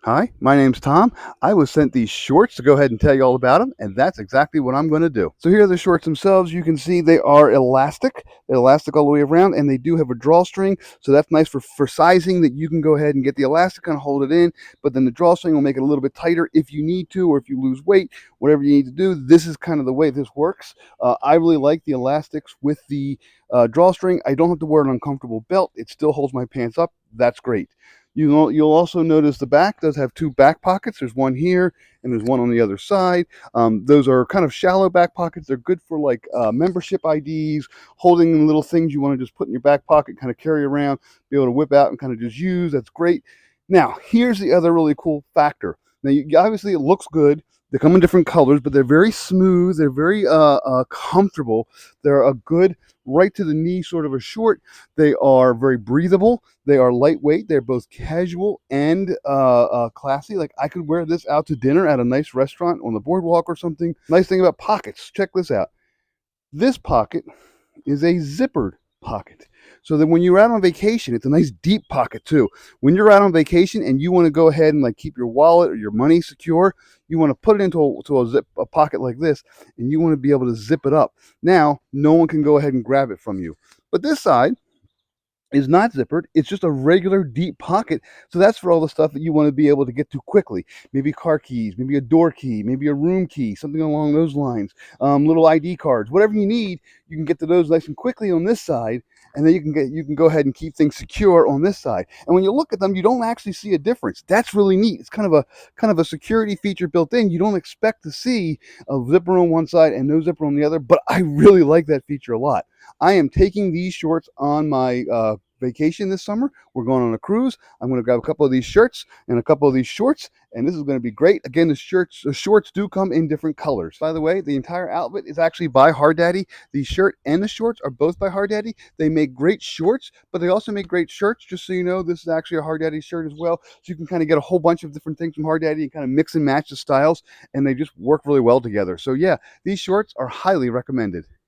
Hi, my name's Tom. I was sent these shorts to go ahead and tell you all about them, and that's exactly what I'm going to do. So here are the shorts themselves. You can see they are elastic. They're elastic all the way around, and they do have a drawstring, so that's nice for sizing that you can go ahead and get the elastic and hold it in, but then the drawstring will make it a little bit tighter if you need to, or if you lose weight, whatever you need to do. This is kind of the way this works. I really like the elastics with the drawstring. I don't have to wear an uncomfortable belt. It still holds my pants up. That's great. You'll also notice the back does have two back pockets. There's one here and there's one on the other side. Those are kind of shallow back pockets. They're good for like membership IDs, holding little things you want to just put in your back pocket, kind of carry around, be able to whip out and kind of just use. That's great. Now, here's the other really cool factor. Now, obviously, it looks good. They come in different colors, but they're very smooth. They're very comfortable. They're a good right to the knee sort of a short. They are very breathable. They are lightweight. They're both casual and classy. Like I could wear this out to dinner at a nice restaurant on the boardwalk or something. Nice thing about pockets. Check this out. This pocket is a zippered pocket. So that when you're out on vacation, it's a nice deep pocket too. When you're out on vacation and you want to go ahead and like keep your wallet or your money secure, you want to put it into a pocket like this, and you want to be able to zip it up. Now, no one can go ahead and grab it from you. But this side is not zippered. It's just a regular deep pocket. So that's for all the stuff that you want to be able to get to quickly. Maybe car keys, maybe a door key, maybe a room key, something along those lines. Little ID cards, whatever you need, you can get to those nice and quickly on this side. And then you can go ahead and keep things secure on this side. And when you look at them, you don't actually see a difference. That's really neat. It's kind of a security feature built in. You don't expect to see a zipper on one side and no zipper on the other, but I really like that feature a lot. I am taking these shorts on my vacation this summer. We're going on a cruise. I'm going to grab a couple of these shirts and a couple of these shorts, and this is going to be great. Again, the shorts do come in different colors. By the way, the entire outfit is actually by Hardaddy. The shirt and the shorts are both by Hardaddy. They make great shorts, but they also make great shirts. Just so you know, this is actually a Hardaddy shirt as well. So you can kind of get a whole bunch of different things from Hardaddy and kind of mix and match the styles, and they just work really well together. So yeah, these shorts are highly recommended.